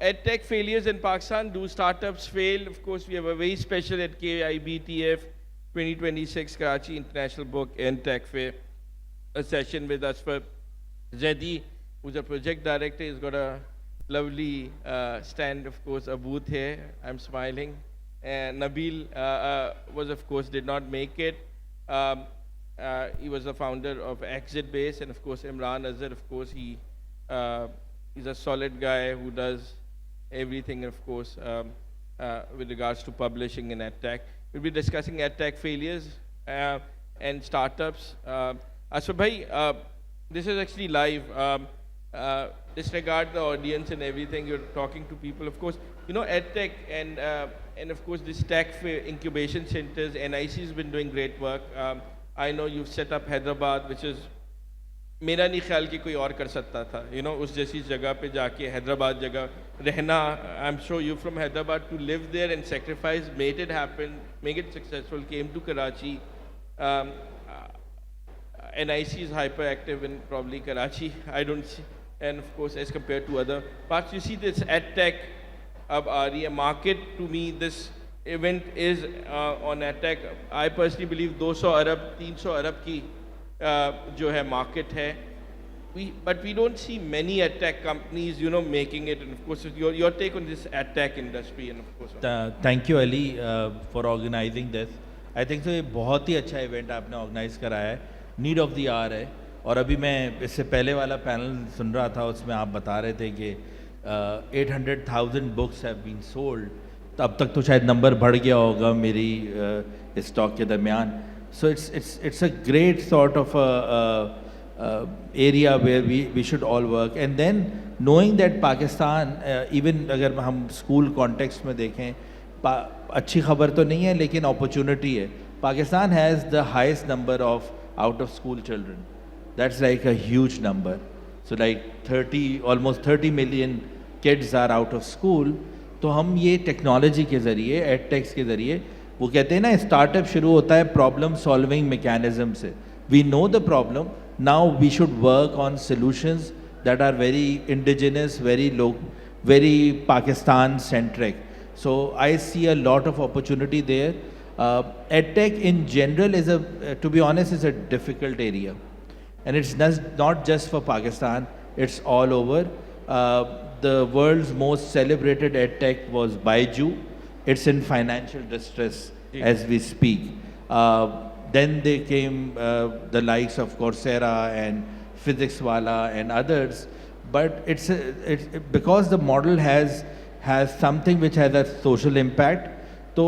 EdTech failures in Pakistan. Do startups fail? Of course, we have a very special at KIBTF 2026 Karachi International Book and Tech Fair, a session with Asfar Zaidi, who's a project director. He's got a lovely stand, of course, a booth here. I'm smiling. And Nabil was, of course, did not make it. He was the founder of Exit Base, and of course, Imran Azhar, of course, he's a solid guy who does everything, of course, with regards to publishing in EdTech. We'll be discussing EdTech failures and startups. Asfar bhai, this is actually live. Disregard the audience and everything. You're talking to people, of course. You know, EdTech and of course this tech incubation centers. NIC has been doing great work. I know you've set up Hyderabad, which is मेरा नहीं ख्याल कि कोई और कर सकता था, you know, उस जैसी जगह पे जाके हैदराबाद जगह रहना. I'm sure you from Hyderabad to live there and sacrifice, made it happen, make it successful, came to Karachi. NIC is hyperactive in probably Karachi, I don't see, and of course as compared to other parts, you see this EdTech, the market. To me, this event is on EdTech. I personally believe 200 अरब 300 अरब की जो है market है. But we don't see many EdTech companies, you know, making it. And of course, your take on this EdTech industry, and of course. Thank you, Ali, for organizing this. I think so ये बहुत ही अच्छा event आपने organize कराया है. Need of the hour है. और अभी मैं इससे पहले वाला panel सुन रहा था, उसमें आप बता रहे थे कि 800,000 books have been sold. अब तक तो शायद नंबर बढ़ गया होगा मेरी इस टॉक के दरमियान. So it's a great sort of area where we should all work. And then knowing that Pakistan, even अगर हम school context में देखें, अच्छी खबर तो नहीं है लेकिन opportunity है. Pakistan has the highest number of out of school children. That's like a huge number. So like almost 30 million kids are out of school. तो हम ये टेक्नोलॉजी के ज़रिए, एडटेक्स के ज़रिए, वो कहते हैं ना स्टार्टअप शुरू होता है प्रॉब्लम सॉल्विंग मैकेनिज्म से. We know the problem, now we should work on solutions that are very indigenous, very Pakistan centric. So I see a lot of opportunity there. Edtech in general is to be honest is a difficult area, and it's not just for Pakistan, it's all over. The world's most celebrated edtech was Baiju. It's in financial distress as we speak. Then they came the likes of Coursera and PhysicsWala and others. But it's because the model has something which has a social impact. तो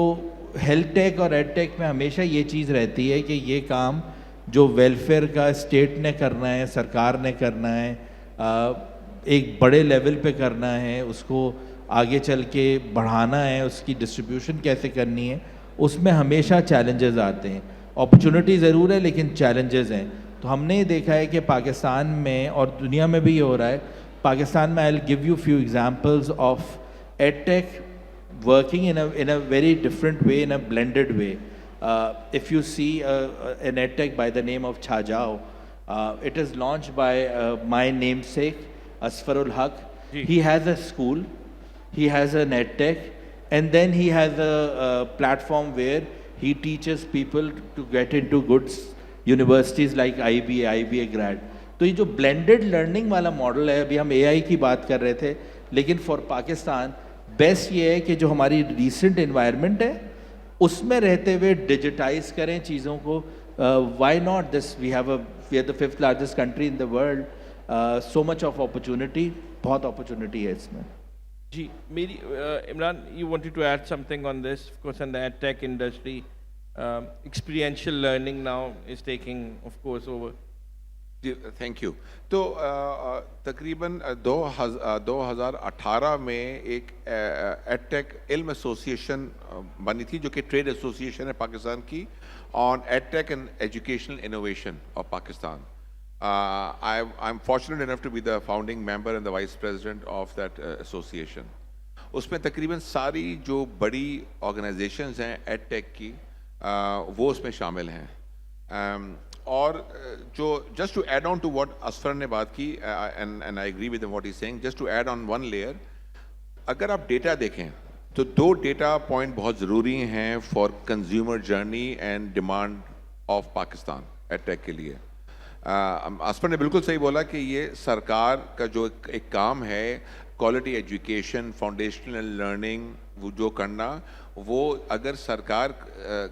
health tech और edtech में हमेशा ये चीज़ रहती है कि ये काम जो वेलफेयर का स्टेट ने करना है, सरकार ने करना है, एक बड़े लेवल पे करना है, उसको आगे चल के बढ़ाना है, उसकी डिस्ट्रीब्यूशन कैसे करनी है, उसमें हमेशा चैलेंजेस आते हैं. अपॉर्चुनिटी ज़रूर है लेकिन चैलेंजेस हैं. तो हमने ये देखा है कि पाकिस्तान में और दुनिया में भी ये हो रहा है. पाकिस्तान में I will give you few examples of edtech working in a very different way, in a blended way. If you see an edtech by the name of Chajao, it is launched by my namesake, Asfarul Haq. He has a school, he has an edtech, and then he has a platform where he teaches people to get into good universities like IBA grad. तो ये जो blended learning वाला model है, अभी हम AI की बात कर रहे थे, लेकिन फॉर पाकिस्तान बेस्ट ये है कि जो हमारी रिसेंट इन्वायरमेंट है उसमें रहते हुए डिजिटाइज करें चीज़ों को. Why not this, we are the 5th largest country in the world. So much of opportunity, बहुत अपॉर्चुनिटी है इसमें. जी मेरी Imran, you wanted to add something on this. Of course in the edtech industry experiential learning now is taking off course over. Thank you. तो तकरीबन 2018 में एक edtech इल्म एसोसिएशन बनी थी जो कि ट्रेड एसोसिएशन है पाकिस्तान की, on edtech and educational innovation of Pakistan. I am fortunate enough to be the founding member and the vice president of that association. उसमें तकरीबन सारी जो बड़ी ऑर्गेनाइजेशंस हैं एडटेक की वो उसमें शामिल हैं. और जो just to add on to what Asfar ने बात की, and I agree with what he saying, just to add on one layer, अगर आप डेटा देखें तो दो डेटा पॉइंट बहुत ज़रूरी हैं for consumer journey and demand of Pakistan edtech के लिए। असफर ने बिल्कुल सही बोला कि ये सरकार का जो एक काम है, क्वालिटी एजुकेशन, फाउंडेशनल लर्निंग वो जो करना, वो अगर सरकार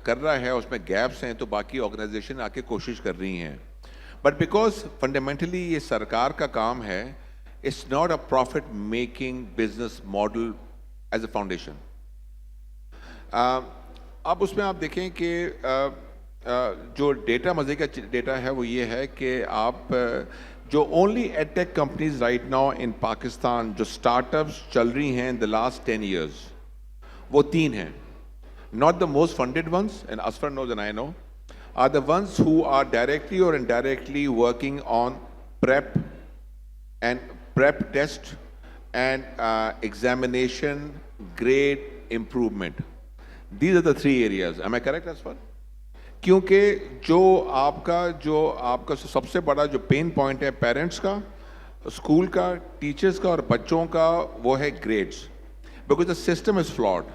कर रहा है उसमें गैप्स हैं तो बाकी ऑर्गेनाइजेशन आके कोशिश कर रही हैं। बट बिकॉज फंडामेंटली ये सरकार का काम है, it's not a profit making business model as a foundation. अब उसमें आप देखें कि जो डेटा, मजे का डेटा है वो ये है कि आप जो only edtech companies right now in Pakistan जो स्टार्टअप्स चल रही हैं इन द लास्ट 10 years, वो तीन हैं। Not the most funded ones, and Asfar knows and I know, are the ones who are directly or indirectly working on prep test and examination grade improvement. These are the three areas. Am I correct, Asfar? क्योंकि जो आपका सबसे बड़ा जो pain point है parents का, school का, teachers का और बच्चों का, वो है grades, because the system is flawed.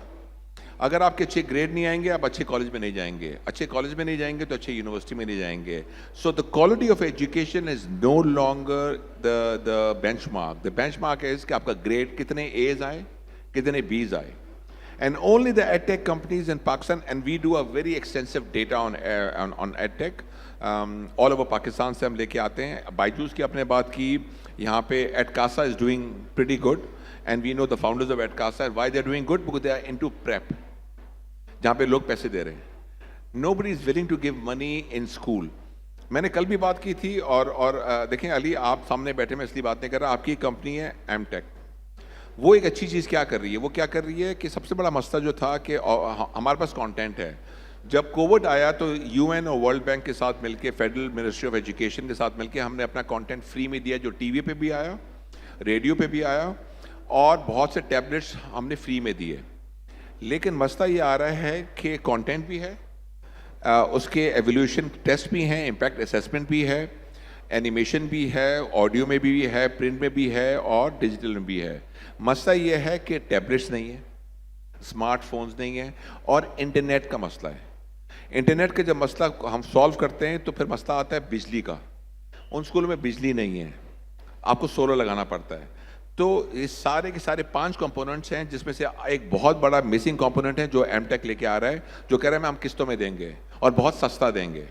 अगर आपके अच्छे ग्रेड नहीं आएंगे आप अच्छे कॉलेज में नहीं जाएंगे, अच्छे कॉलेज में नहीं जाएंगे तो अच्छे यूनिवर्सिटी में नहीं जाएंगे। So the quality of education is no longer the benchmark. The benchmark is कि आपका ग्रेड कितने एज आए, कितने बीज आए। And only the edtech companies in Pakistan, and we do a very extensive data on edtech all over Pakistan से हम लेके आते हैं। बायजूस की आपने बात की, यहाँ पे Edcasa is doing pretty good, and we know the founders of Edcasa, why they are doing good, because they are into prep, जहाँ पे लोग पैसे दे रहे हैं। Nobody is willing to give money in school. मैंने कल भी बात की थी और देखें अली, आप सामने बैठे, मैं इसलिए बात नहीं कर रहा, आपकी कंपनी है एमटेक, वो एक अच्छी चीज़ क्या कर रही है, वो क्या कर रही है कि सबसे बड़ा मसला जो था कि हमारे पास कंटेंट है। जब कोविड आया तो यूएन और वर्ल्ड बैंक के साथ मिलके, फेडरल मिनिस्ट्री ऑफ एजुकेशन के साथ मिलके हमने अपना कंटेंट फ्री में दिया, जो टीवी पे भी आया, रेडियो पे भी आया, और बहुत से टैबलेट्स हमने फ्री में दिए। लेकिन मसला ये आ रहा है कि कंटेंट भी है, उसके एवोल्यूशन टेस्ट भी हैं, इम्पैक्ट असेसमेंट भी है, एनिमेशन भी है, ऑडियो में भी है, प्रिंट में भी है और डिजिटल में भी है। मसला ये है कि टैबलेट्स नहीं है, स्मार्टफोन्स नहीं है, और इंटरनेट का मसला है। इंटरनेट का जब मसला हम सॉल्व करते हैं तो फिर मसला आता है बिजली का। उन स्कूलों में बिजली नहीं है, आपको सोलर लगाना पड़ता है। तो ये सारे के सारे 5 कंपोनेंट्स हैं, जिसमें से एक बहुत बड़ा मिसिंग कंपोनेंट है जो एमटेक लेके आ रहा है, जो कह रहा है मैं हम किस्तों में देंगे और बहुत सस्ता देंगे।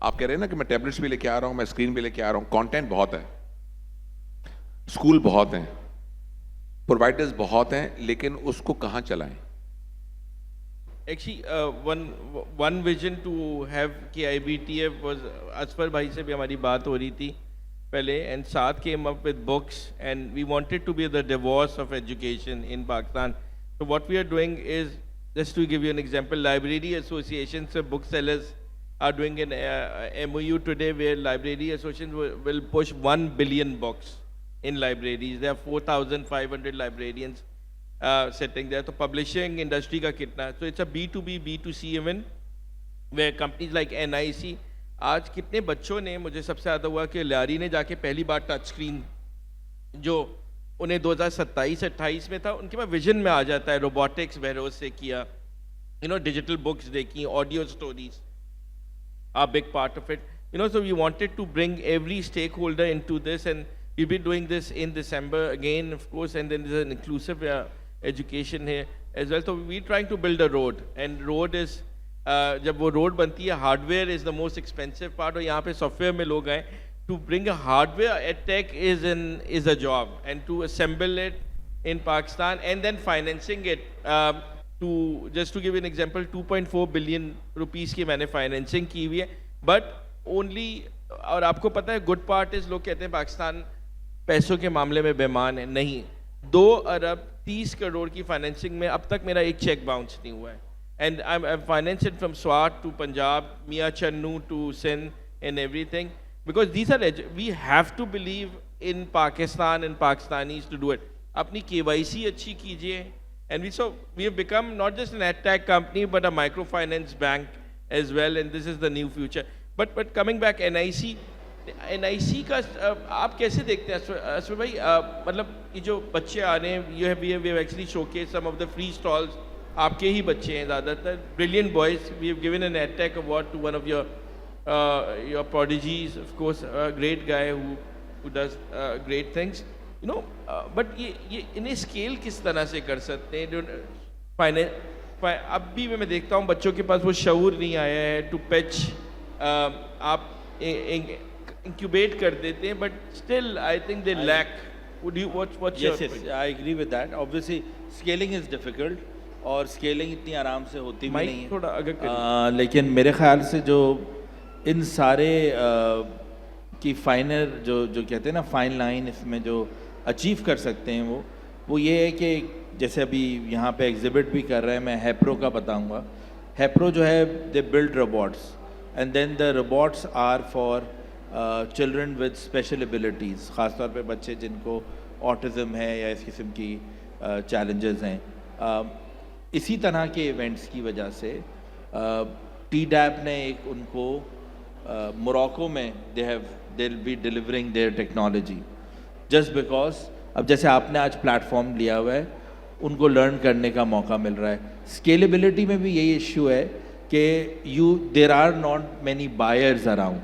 आप कह रहे हैं ना कि मैं टैबलेट्स भी लेके आ रहा हूँ, मैं स्क्रीन भी लेके आ रहा हूँ, कंटेंट बहुत है, स्कूल बहुत हैं, प्रोवाइडर्स बहुत हैं, लेकिन उसको कहाँ चलाएं? Actually, one vision to have KIBTF was, Asfar भाई से भी हमारी बात हो रही थी पहले, and साथ came up with books, and we wanted to be the Davos of education in Pakistan. So what we are doing is, just to give you an example, library associations of booksellers are doing an MOU today where library associations will push 1 billion books in libraries. There are 4,500 librarians sitting there. So publishing industry का कितना? So it's a B2B, B2C even, where companies like NIC, आज कितने बच्चों ने, मुझे सबसे ज़्यादा हुआ कि लारी ने जाके पहली बार टच स्क्रीन जो उन्हें 2027-28 में था, उनके पास विजन में आ जाता है, रोबोटिक्स वेरोस से किया, डिजिटल बुक्स देखी, audio stories, a big part of it. So we wanted to bring every stakeholder into this, and we'll be doing this in December again, of course, and then there's an inclusive education here as well. So we're trying to build a road, and road is, जब वो road बनती है, hardware is the most expensive part, और यहाँ पे software में लोग आए, to bring a hardware edtech is a job, and to assemble it in Pakistan, and then financing it, just to give you an example, 2.4 billion rupees की मैंने financing की हुई है, but only, और आपको पता है good part is, लोग कहते हैं पाकिस्तान पैसों के मामले में बेईमान है, नहीं, 2 अरब 30 करोड़ की फाइनेंसिंग में अब तक मेरा एक चेक बाउंस नहीं हुआ है, and I'm financed from Swat to Punjab, Mia Channu to Sindh and everything, because these are, we have to believe in Pakistan and Pakistanis to do it. अपनी KYC अच्छी कीजिए, and we have become not just an edtech company but a microfinance bank as well, and this is the new future. But coming back, NIC, NIC का आप कैसे देखते हैं अश्विन भाई? मतलब ये जो बच्चे आ रहे हैं, we have actually showcase some of the free stalls, आपके ही बच्चे हैं ज़्यादातर, brilliant boys. We have given an EdTech award to one of your prodigies, of course, a great guy who does great things, you know. But ये इन्हें scale किस तरह से कर सकते हैं? जो अब भी मैं देखता हूँ बच्चों के पास वो शऊर नहीं आया है टू पैच. आप incubate कर देते हैं, but still I think they lack. Would you what's your Yes, I agree with that. Obviously, scaling is difficult और scaling इतनी आराम से होती भी नहीं है. थोड़ा अगर लेकिन मेरे ख्याल से जो इन सारे की फाइनल जो कहते हैं ना फाइन लाइन, इसमें जो अचीव कर सकते हैं वो ये है कि जैसे अभी यहाँ पे एग्जिबिट भी कर रहे हैं, मैं हैप्रो का बताऊँगा. हैप्रो जो है they build robots and then the robots are for children with special abilities, ख़ासतौर पे बच्चे जिनको ऑटिज़म है या इस किस्म की चैलेंजेस हैं. इसी तरह के इवेंट्स की वजह से TDAP ने एक उनको मोरक्को में they will be delivering there technology just because अब जैसे आपने आज प्लेटफॉर्म लिया हुआ है, उनको लर्न करने का मौका मिल रहा है. स्केलेबिलिटी में भी यही इश्यू है कि there are not many buyers around.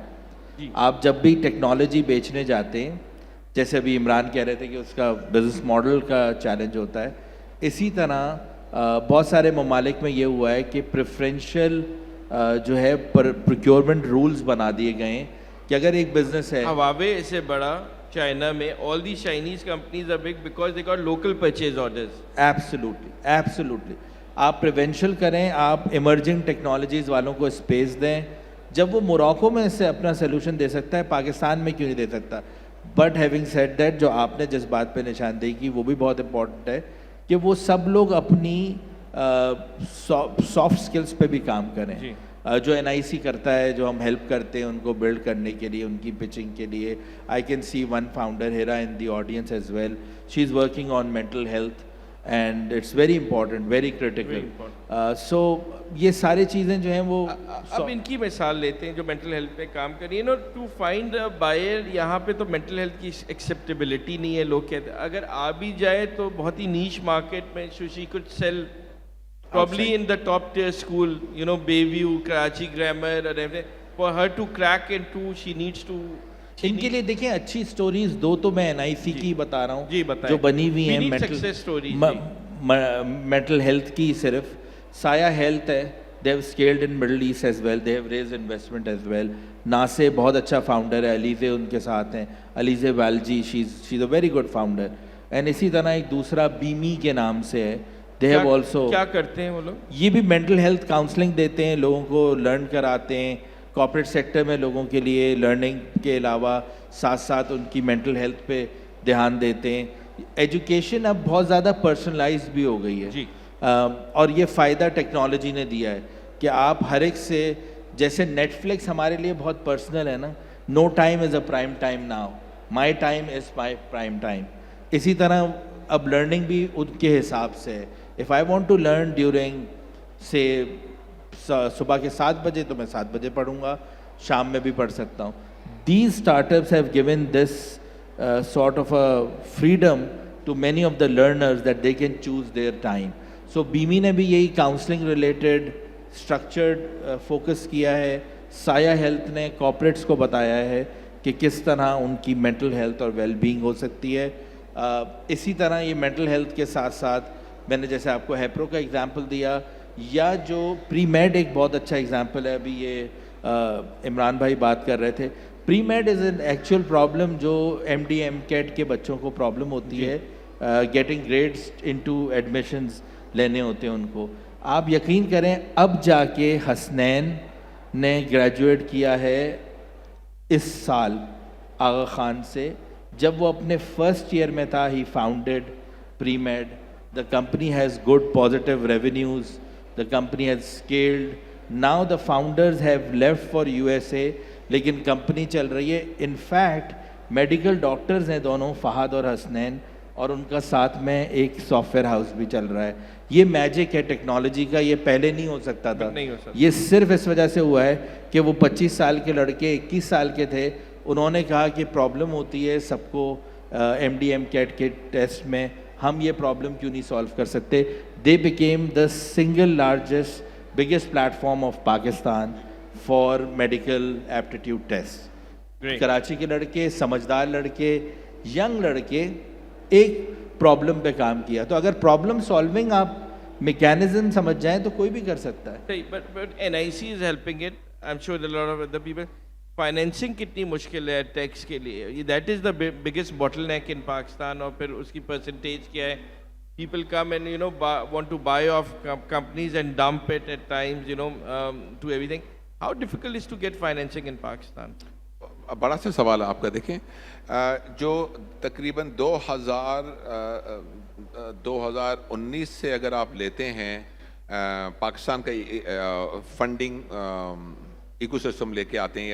आप जब भी टेक्नोलॉजी बेचने जाते हैं, जैसे अभी इमरान कह रहे थे कि उसका बिजनेस मॉडल का चैलेंज होता है, इसी तरह बहुत सारे ममालिक में ये हुआ है कि प्रेफरेंशियल जो है प्रोक्योरमेंट रूल्स बना दिए गए हैं कि अगर एक बिजनेस है, हवावे से बड़ा चाइना में, all the Chinese companies are big because they got local purchase orders. Absolutely आप प्रिवेंशियल करें, आप इमर्जिंग टेक्नोलॉजीज वालों को स्पेस दें. जब वो मोरक्को में इससे अपना सोल्यूशन दे सकता है, पाकिस्तान में क्यों नहीं दे सकता? बट हैविंग सेड दैट, जो आपने जिस बात पे निशानदेही की वो भी बहुत इंपॉर्टेंट है कि वो सब लोग अपनी सॉफ्ट स्किल्स पे भी काम करें. जो NIC करता है, जो हम हेल्प करते हैं उनको बिल्ड करने के लिए, उनकी पिचिंग के लिए. I can see one founder Hira in the audience as well. She is working on mental health and it's very important, very critical. So ये सारी चीज़ें जो हैं वो अब इनकी मिसाल लेते हैं जो मेंटल हेल्थ पे काम कर रही है. No to find a buyer, यहाँ पे तो मेंटल हेल्थ की एक्सेप्टेबिलिटी नहीं है. लोग कहते हैं अगर आ भी जाए तो बहुत ही नीश मार्केट में, she could sell probably in the top tier school, you know, Bayview, Karachi Grammar and everything. For her to crack into, she needs to. इनके लिए देखें अच्छी स्टोरीज दो तो मैं NIC की बता रहा हूँ जी, बताएं. जो बनी हुई हैं मेंटल हेल्थ की. सिर्फ साया हेल्थ है, they have scaled in Middle East as well, they have raised investment as well. नासे बहुत अच्छा फाउंडर है, अलीजे उनके साथ हैं, Alizeh Walji, she is a very good founder. And इसी तरह एक दूसरा बीमी के नाम से है. दे हैव ऑल्सो, क्या करते हैं वो लोग? ये भी मेंटल हेल्थ काउंसलिंग देते हैं, लोगों को लर्न कराते हैं. कॉर्पोरेट सेक्टर में लोगों के लिए लर्निंग के अलावा साथ साथ उनकी मेंटल हेल्थ पे ध्यान देते हैं. एजुकेशन अब बहुत ज़्यादा पर्सनलाइज भी हो गई है जी. और ये फ़ायदा टेक्नोलॉजी ने दिया है कि आप हर एक से, जैसे नेटफ्लिक्स हमारे लिए बहुत पर्सनल है ना, no time is a prime time now, my time is my prime time. इसी तरह अब लर्निंग भी उनके हिसाब से है. If I want to learn during से सुबह के 7 बजे तो मैं 7 बजे पढ़ूंगा, शाम में भी पढ़ सकता हूँ. These startups have given this sort of a freedom to many of the learners that they can choose their time. So बीमी ने भी यही काउंसलिंग रिलेटेड स्ट्रक्चर्ड फोकस किया है. साया हेल्थ ने कॉर्पोरेट्स को बताया है कि किस तरह उनकी मेंटल हेल्थ और वेलबींग हो सकती है. इसी तरह ये मेंटल हेल्थ के साथ साथ मैंने जैसे आपको हैप्रो का एग्जांपल दिया, या जो प्री मेड एक बहुत अच्छा एग्जांपल है. अभी ये इमरान भाई बात कर रहे थे, pre made is an actual problem जो MD MCAT के बच्चों को प्रॉब्लम होती है. गेटिंग ग्रेड्स इनटू एडमिशंस लेने होते हैं उनको. आप यकीन करें अब जाके हसनैन ने ग्रेजुएट किया है इस साल आगा खान से. जब वो अपने फर्स्ट ईयर में था, he founded pre made. The company has good positive revenues, the company has scaled. Now the founders have left for USA, लेकिन कंपनी चल रही है. इनफैक्ट मेडिकल डॉक्टर्स हैं दोनों, फहद और हसनैन, और उनका साथ में एक सॉफ्टवेयर हाउस भी चल रहा है. ये मैजिक है टेक्नोलॉजी का, ये पहले नहीं हो सकता था. नहीं हो सकता. ये सिर्फ इस वजह से हुआ है कि वो 25 साल के लड़के 21 साल के थे, उन्होंने कहा कि प्रॉब्लम होती है सबको MD MCAT के टेस्ट में, हम ये प्रॉब्लम क्यों नहीं सॉल्व कर सकते. They became the single largest biggest platform of Pakistan for medical aptitude test. Great. Karachi के लड़के, समझदार लड़के, यंग लड़के एक प्रॉब्लम पे काम किया. तो अगर प्रॉब्लम सॉल्विंग आप मैकेनिज्म समझ जाएं तो कोई भी कर सकता है. Right, but NIC is helping it. I'm sure a lot of other people. Financing कितनी मुश्किल है टैक्स के लिए. That is the biggest bottleneck in Pakistan. और फिर उसकी percentage क्या है? People come and want to buy off companies and dump it at times. To everything. How difficult is to get financing in Pakistan? बड़ा सा सवाल है आपका. देखें, जो तकरीबन 2019 से अगर आप लेते हैं पाकिस्तान का फंडिंग इकोसिस्टम लेके आते हैं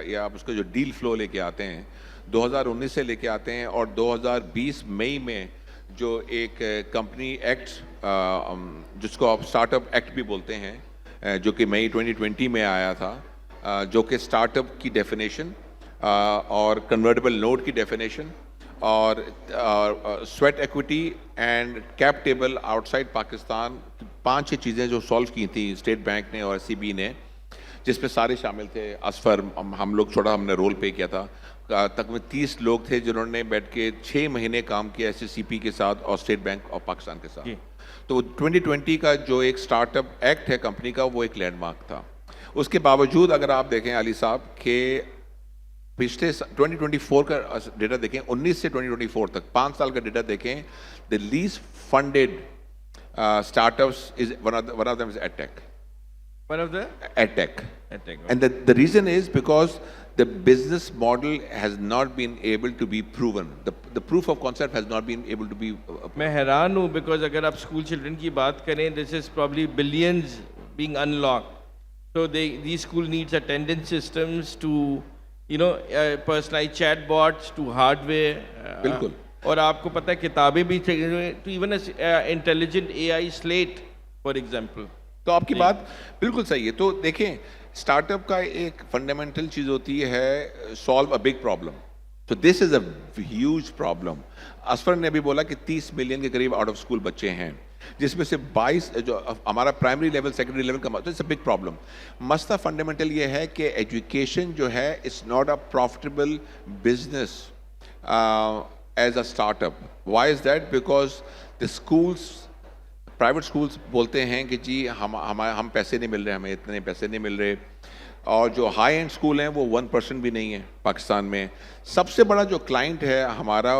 या आप उसका जो डील फ्लो लेके आते हैं 2019 से लेके आते हैं, और 2020 मई में जो एक कंपनी एक्ट जिसको आप स्टार्टअप एक्ट भी बोलते हैं जो कि मई 2020 में आया था, जो कि स्टार्टअप की डेफिनेशन और कन्वर्टेबल नोट की डेफिनेशन और sweat equity and cap table outside Pakistan, 5-6 चीज़ें जो सॉल्व की थी स्टेट बैंक ने और SCB ने, जिस पे सारे शामिल थे. असफर, हम लोग छोटा हमने रोल पे किया था. तकरीबन 30 लोग थे जिन्होंने बैठ के 6 महीने काम किया SCCP के साथ और स्टेट बैंक ऑफ पाकिस्तान के साथ. तो 2020 का जो एक स्टार्टअप एक्ट है कंपनी का, वो एक लैंडमार्क था. उसके बावजूद अगर आप देखें अली साहब के पिछले 2024 का डेटा देखें, 19 से 2024 तक 5 साल का डेटा देखें, the least funded startups is one of them is EdTech. One of the EdTech. EdTech. And the reason is because the business model has not been able to be proven. The proof of concept has not been able to be. मैं हैरान हूँ because अगर आप school children की बात करें, this is probably billions being unlocked. So these school needs attendance systems to, personalized chatbots to hardware. बिल्कुल. और आपको पता है किताबें भी चाहिए, to even a intelligent AI slate, for example. तो आपकी बात बिल्कुल सही है. तो देखें, स्टार्टअप का एक फंडामेंटल चीज़ होती है सॉल्व अ बिग प्रॉब्लम. तो this is a huge problem. Asfar ने भी बोला कि 30 मिलियन के करीब आउट ऑफ स्कूल बच्चे हैं, जिसमें से 22 जो हमारा प्राइमरी लेवल सेकेंडरी लेवल का, तो इट्स अ बिग प्रॉब्लम. मसला फंडामेंटल ये है कि एजुकेशन जो है it's not a profitable business as a startup. Why is that? Because the schools, private schools बोलते हैं कि जी हम पैसे नहीं मिल रहे, हमें इतने पैसे नहीं मिल रहे, और जो हाई एंड स्कूल हैं वो 1% भी नहीं है पाकिस्तान में. सबसे बड़ा जो क्लाइंट है हमारा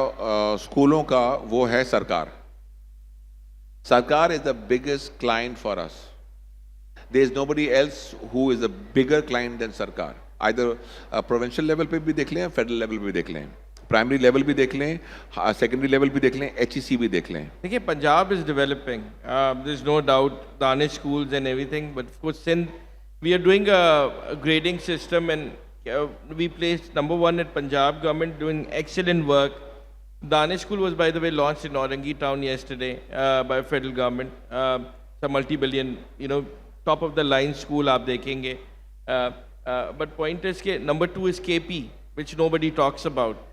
स्कूलों का वो है सरकार. सरकार is the biggest client for us. There is nobody else who is a bigger client than सरकार. आइदर प्रोविंशियल लेवल पे भी देख लें, फेडरल लेवल पे भी देख लें, प्राइमरी लेवल भी देख लें, सेकेंडरी लेवल भी देख लें, HEC भी देख लें. देखिए, Punjab is developing, there is no doubt, Danish schools and everything, but of course Sindh we are doing a grading system, and we placed number 1 at Punjab government, doing excellent work. Danish school was, by the way, launched in Orangi town yesterday by federal government. It's a multi-billion, top of the line school aap dekhenge. But point is ke number 2 is KP, which nobody talks about.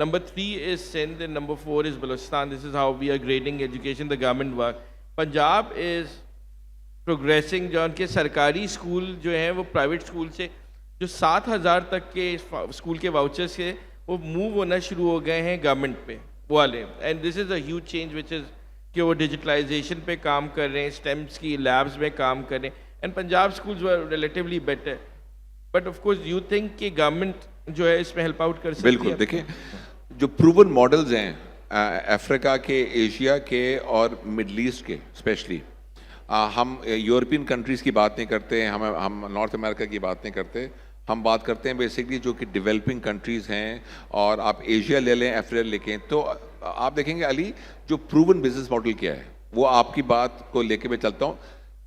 Number 3 is Sindh, and number 4 is Balochistan. This is how we are grading education, the government work. Punjab is progressing. जो उनके सरकारी school जो हैं वो private school से जो 7,000 तक के स्कूल के वाउचर्स के वो मूव होना शुरू हो गए हैं गवर्नमेंट पे वो वाले. And this is a huge change which is कि वो डिजिटलाइजेशन पे काम कर रहे हैं, स्टेम्स की लैब्स में काम कर रहे हैं, and Punjab schools were relatively better. But of course you think कि गवर्नमेंट जो है इसमें हेल्प आउट कर सकती है? बिल्कुल. देखिए, जो प्रूवन मॉडल्स हैं अफ्रीका के, एशिया के और मिडल ईस्ट के स्पेशली, हम यूरोपियन कंट्रीज़ की बात नहीं करते, हम नॉर्थ अमेरिका की बात नहीं करते, हम बात करते हैं बेसिकली जो कि डेवलपिंग कंट्रीज़ हैं. और आप एशिया ले लें, अफ्रीका लेके, तो आप देखेंगे अली जो प्रूवन बिजनेस मॉडल क्या है, वो आपकी बात को लेके मैं चलता हूँ.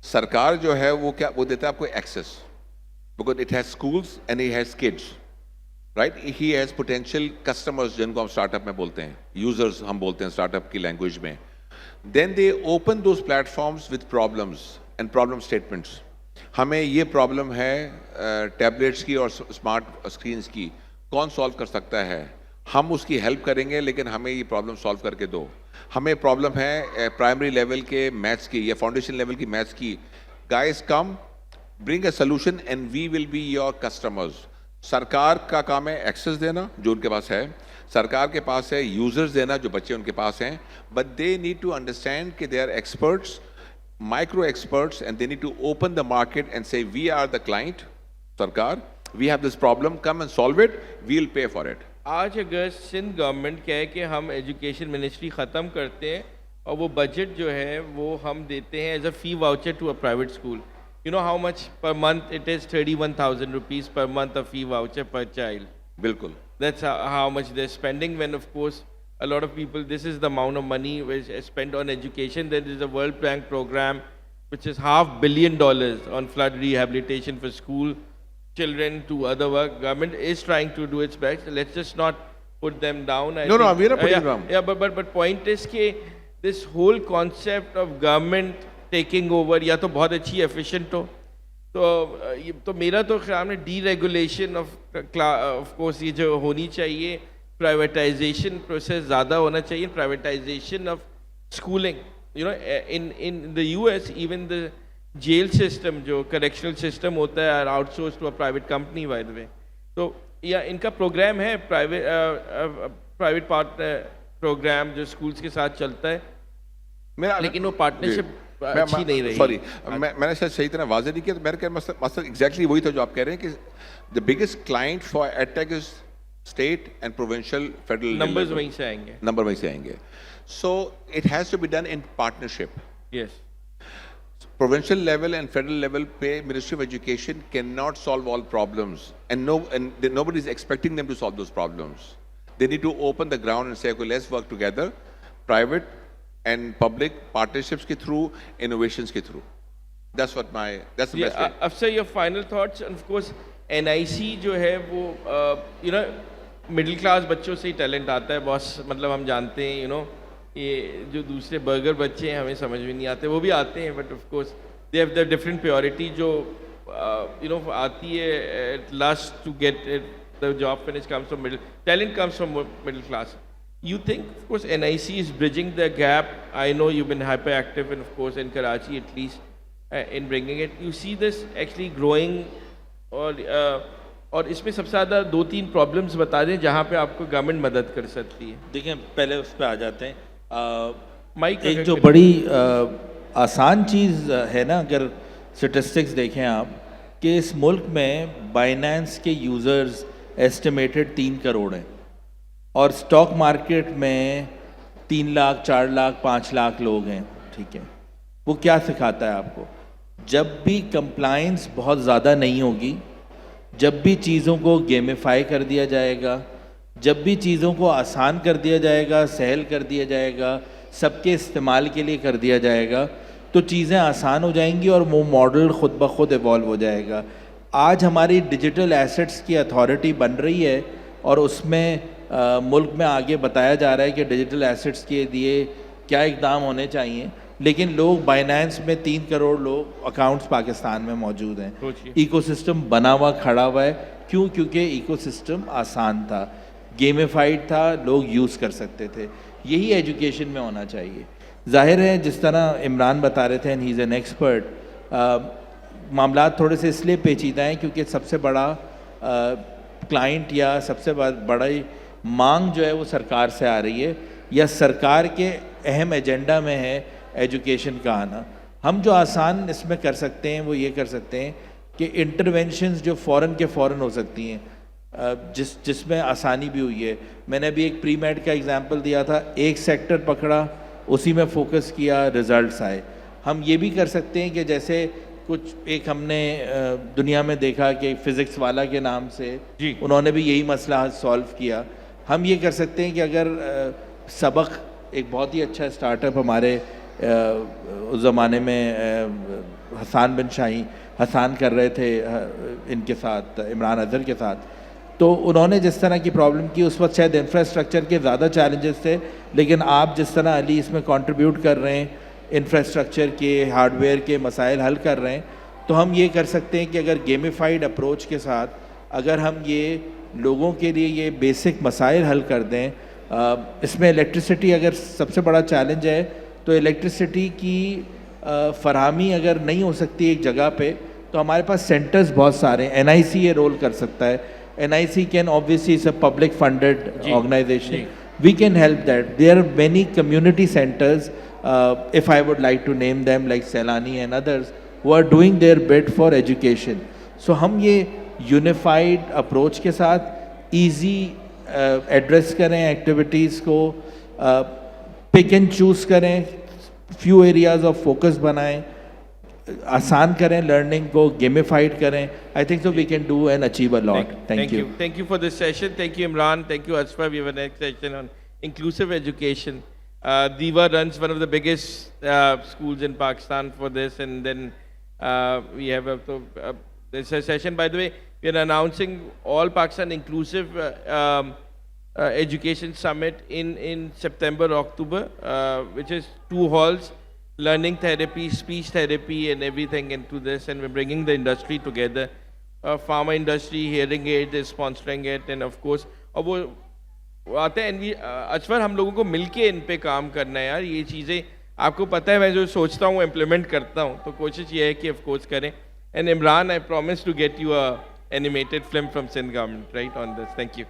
सरकार जो है वो क्या वो देता है आपको access, because it has schools and it has kids, right. He has potential customers जिनको हम स्टार्टअप में बोलते हैं, यूजर्स हम बोलते हैं स्टार्टअप की लैंग्वेज में. Then they open those platforms with problems and problem statements. हमें ये प्रॉब्लम है टैबलेट्स की और स्मार्ट स्क्रीन्स की, कौन सॉल्व कर सकता है? हम उसकी हेल्प करेंगे, लेकिन हमें ये प्रॉब्लम सॉल्व करके दो। हमें प्रॉब्लम है प्राइमरी लेवल के मैथ्स की या फाउंडेशन लेवल की मैथ्स की। Guys come, bring a solution and we will be your customers. सरकार का काम है एक्सेस देना जो उनके पास है, सरकार के पास है यूजर्स देना जो बच्चे उनके पास हैं, but they need to understand कि they are experts, micro experts, and they need to open the market and say, we are the client, Sarkar, we have this problem, come and solve it, we'll pay for it. आज अगर Sindh government कहे कि हम education ministry ख़त्म करते हैं और वो बजट जो है वो हम देते हैं as a fee voucher to a private school, you know how much per month it is 31,000 rupees per month of fee voucher per child. बिल्कुल. That's how much they're spending, when of course a lot of people, this is the amount of money which is spent on education. There is a World Bank program which is $500 million on flood rehabilitation for school children to other work. Government is trying to do its best. Let's just not put them down. No, we're not putting them down. Yeah, but point is कि this whole concept of government taking over या तो बहुत अच्छी efficient हो, तो मेरा तो ख्याल में deregulation of course ये जो होनी चाहिए, privatization process ज़्यादा होना चाहिए, privatization of schooling. You know, in the US even the jail system जो correctional system होता है are outsourced to a private company by the way. तो या इनका program है private partner program जो schools के साथ चलता है, लेकिन वो partnership अच्छी नहीं रही. सॉरी, मैंने शायद सही तरह वाज़ेह नहीं किया, तो मेरे मसला एग्जैक्टली वही था जो आप कह रहे हैं कि the biggest client for edtech is state and provincial federal. Numbers वहीं से आएंगे, नंबर वहीं से आएंगे. So it has to be done in partnership. Yes, provincial level and federal level पे Ministry of Education cannot solve all problems, and nobody is expecting them to solve those problems. They need to open the ground and say, okay, let's work together, private and public partnerships के through, innovations के through. That's the best way. After your final thoughts, and of course NIC जो है वो you know middle class बच्चों से ही talent आता है boss, मतलब हम जानते हैं, you know ये जो दूसरे बर्गर बच्चे हैं हमें समझ में नहीं आते, वो भी आते हैं, but of course they have the different purity जो यू नो आती है last to get the job finish comes from middle, talent comes from middle class. You think, of course, NIC is bridging the gap. I know you've been hyperactive, and of course in Karachi at least, in bringing it. You see this actually growing, और इसमें सबसे ज़्यादा 2-3 problems बता दें जहाँ पे आपको government मदद कर सकती है. देखिए पहले उस पर आ जाते हैं. माइक एक जो बड़ी आसान चीज़ है ना, अगर स्टेटिस्टिक्स देखें आप, कि इस मुल्क में बाइनेंस के यूज़र्स एस्टिमेटेड 3 करोड़ हैं और स्टॉक मार्केट में 3 लाख 4 लाख 5 लाख लोग हैं. ठीक है, वो क्या सिखाता है आपको? जब भी कंप्लाइंस बहुत ज़्यादा नहीं होगी, जब भी चीज़ों को गेमिफाई कर दिया जाएगा, जब भी चीज़ों को आसान कर दिया जाएगा, सहल कर दिया जाएगा, सबके इस्तेमाल के लिए कर दिया जाएगा, तो चीज़ें आसान हो जाएंगी और वो मॉडल ख़ुद ब खुद इवॉल्व हो जाएगा. आज हमारी डिजिटल एसेट्स की अथॉरिटी बन रही है और उसमें मुल्क में आगे बताया जा रहा है कि डिजिटल एसेट्स के लिए क्या इक़दाम होने चाहिए, लेकिन लोग बाइनेंस में 3 करोड़ लोग अकाउंट्स पाकिस्तान में मौजूद हैं. इकोसिस्टम बना हुआ खड़ा हुआ है. क्यों? क्योंकि इकोसिस्टम आसान था, गेमिफाइड था, लोग यूज़ कर सकते थे. यही एजुकेशन में होना चाहिए. जाहिर है जिस तरह इमरान बता रहे थे, and he is an expert, मामला थोड़े से इसलिए पेचीदा हैं क्योंकि सबसे बड़ा क्लाइंट या सबसे बड़ा मांग जो है वो सरकार से आ रही है, या सरकार के अहम एजेंडा में है एजुकेशन का आना. हम जो आसान इसमें कर सकते हैं वो ये कर सकते हैं कि इंटरवेंशंस जो फ़ौरन के फ़ौरन हो सकती हैं, जिसमें आसानी भी हुई है. मैंने अभी एक प्री मेड का एग्जांपल दिया था, एक सेक्टर पकड़ा, उसी में फोकस किया, रिजल्ट्स आए. हम ये भी कर सकते हैं कि जैसे कुछ एक हमने दुनिया में देखा कि फ़िज़िक्स वाला के नाम से उन्होंने भी यही मसला सॉल्व किया. हम ये कर सकते हैं कि अगर सबक एक बहुत ही अच्छा स्टार्टअप हमारे उस ज़माने में हसान बिन शाही हसान कर रहे थे इनके साथ, इमरान अज़हर के साथ, तो उन्होंने जिस तरह की प्रॉब्लम की उस वक्त शायद इंफ्रास्ट्रक्चर के ज़्यादा चैलेंजेस थे, लेकिन आप जिस तरह अली इसमें कंट्रीब्यूट कर रहे हैं, इंफ्रास्ट्रक्चर के हार्डवेयर के मसाइल हल कर रहे हैं, तो हम ये कर सकते हैं कि अगर गेमिफाइड अप्रोच के साथ अगर हम ये लोगों के लिए ये बेसिक मसाइल हल कर दें, इसमें इलेक्ट्रिसिटी अगर सबसे बड़ा चैलेंज है, तो इलेक्ट्रिसिटी की फरहमी अगर नहीं हो सकती एक जगह पे, तो हमारे पास सेंटर्स बहुत सारे हैं. NIC ये रोल कर सकता है. NIC can obviously is a public funded organisation. We can help that. There are many community centers, if I would like to name them, like Selani and others, who are doing their bit for education. So हम ये unified approach के साथ easy address करें activities को, pick and choose करें, few areas of focus बनाएं, आसान करें learning को, gamified करें. I think so we can do and achieve a lot. Thank you. Thank you for this session. Thank you, Imran. Thank you, Asfar. We have a next session on inclusive education. Diva runs one of the biggest schools in Pakistan for this, and then we have there's a session. By the way, we are announcing All Pakistan Inclusive Education Summit in September, October, which is 2 halls. Learning therapy, speech therapy, and everything into this, and we're bringing the industry together. Pharma industry, hearing aid is sponsoring it, and of course, और वो आते हैं अचफर, हम लोगों को मिलके इन पे काम करना है यार. ये चीज़ें आपको पता है, मैं जो सोचता हूँ इम्प्लीमेंट करता हूँ, तो कोशिश ये है कि ऑफ कोर्स करें. And Imran, I promise to get you a animated film from Sindh government right on this. Thank you.